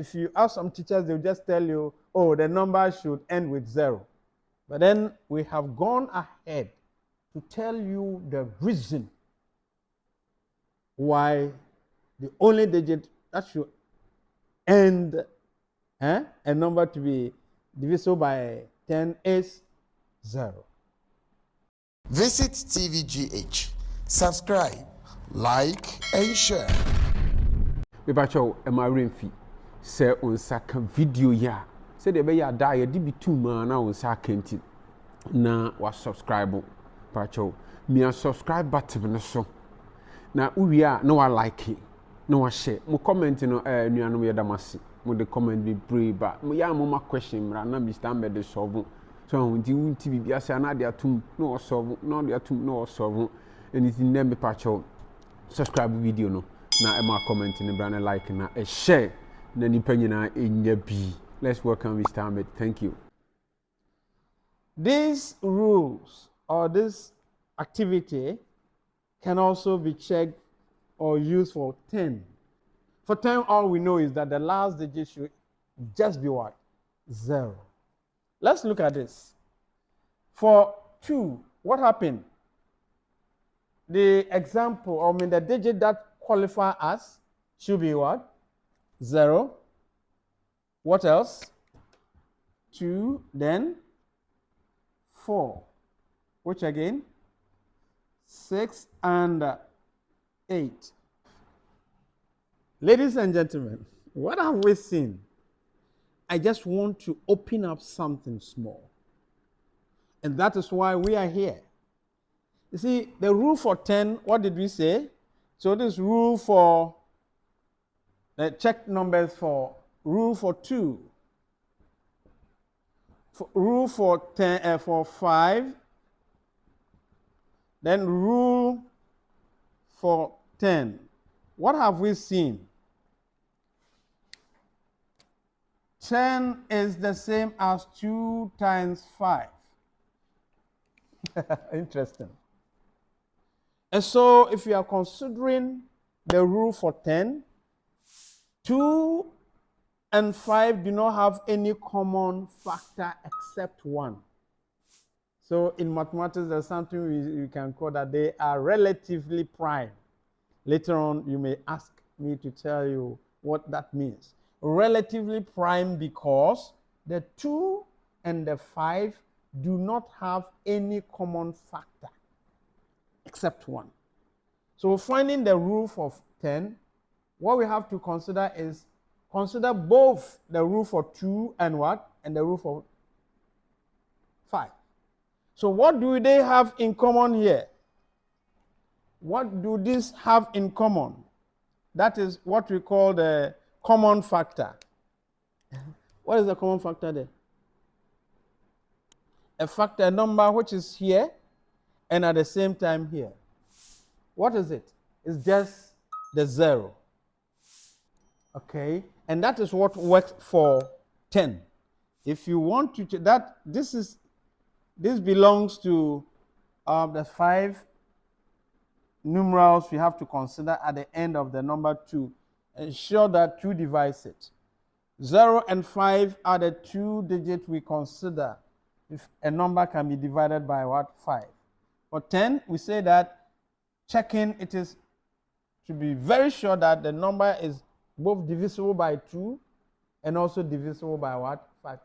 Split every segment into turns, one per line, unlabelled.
If you ask some teachers, they'll just tell you, oh, the number should end with 0. But then we have gone ahead to tell you the reason why the only digit that should end a number to be divisible by 10 is 0.
Visit TVGH. Subscribe, like, and share.
Bebacho emarimfi se onsaka video ya se de be ya da ye di bituma na onsaka nti na wa subscribe pacho mi subscribe button no so na uwie a na wa like na wa share mo comment no nuanom ye damase mo de comment bi pray ba mo ya mo ma question mra na Mr. Ahmed solve so nti wunti bibia se na de atum na o solve na de atum na o solve anything na me pacho subscribe video no na ema comment ni brand like na share na nipa nyina enya bi. Let's welcome Mr. Ahmed. Thank you.
These rules or this activity can also be checked or used for 10. For 10, all we know is that the last digit should just be what? 0. Let's look at this. For 2, what happened? The example, the digit that qualify us should be what? 0. What else? 2, then 4. Which again? 6 and 8. Ladies and gentlemen, what have we seen? I just want to open up something small. And that is why we are here. You see, the rule for 10, what did we say? So this rule for the check numbers for rule for 2, rule for 10 for 5, then rule for 10. What have we seen? 10 is the same as 2 times 5. Interesting. And so if you are considering the rule for 10, 2 and 5 do not have any common factor except 1. So in mathematics, there's something you can call that they are relatively prime. Later on, you may ask me to tell you what that means. Relatively prime because the 2 and the 5 do not have any common factor except 1. So finding the rule for 10, what we have to consider is consider both the rule for 2 and what? And the rule for 5. So what do they have in common here? What do these have in common? That is what we call the common factor. What is the common factor there? A factor, a number which is here and at the same time here. What is it? It's just the 0. Okay? And that is what works for 10. If you want to, this belongs to the 5 numerals we have to consider at the end of the number 2. Ensure that 2 divides it. 0 and 5 are the 2 digits we consider if a number can be divided by what? 5. For 10, we say that checking it is to be very sure that the number is both divisible by 2 and also divisible by what? 5.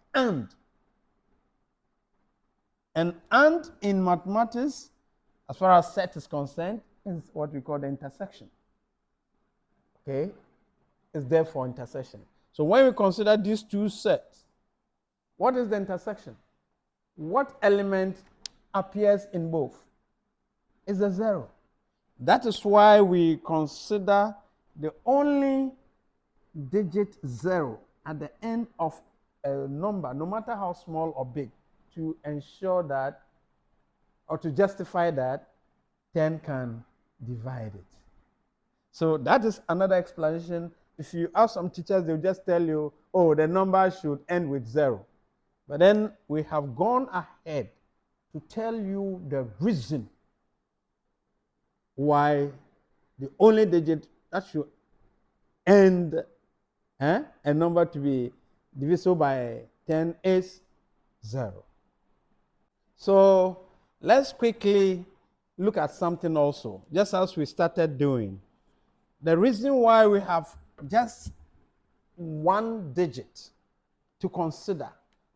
And in mathematics, as far as set is concerned, is what we call the intersection. Okay? It's there for intersection. So when we consider these two sets, what is the intersection? What element appears in both? It's a 0. That is why we consider the only digit 0 at the end of a number, no matter how small or big, to ensure that, or to justify that 10 can divide it. So that is another explanation. If you ask some teachers, they'll just tell you, oh, the number should end with 0. But then we have gone ahead to tell you the reason why the only digit that should end A number to be divisible by 10 is 0. So let's quickly look at something also, just as we started doing. The reason why we have just one digit to consider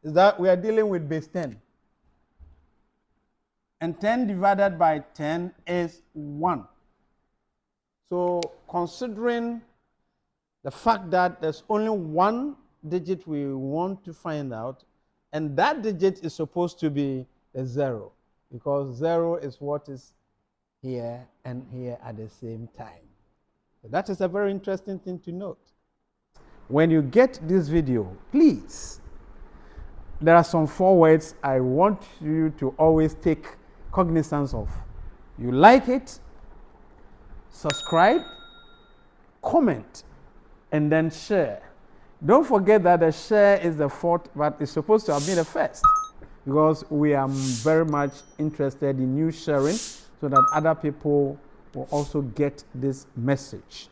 is that we are dealing with base 10. And 10 divided by 10 is 1. So considering the fact that there's only one digit we want to find out, and that digit is supposed to be a 0, because 0 is what is here and here at the same time. So that is a very interesting thing to note. When you get this video, please, there are some 4 words I want you to always take cognizance of. You like it, subscribe, comment, and then share. Don't forget that the share is the 4th, but it's supposed to have been the 1st, because we are very much interested in you sharing so that other people will also get this message.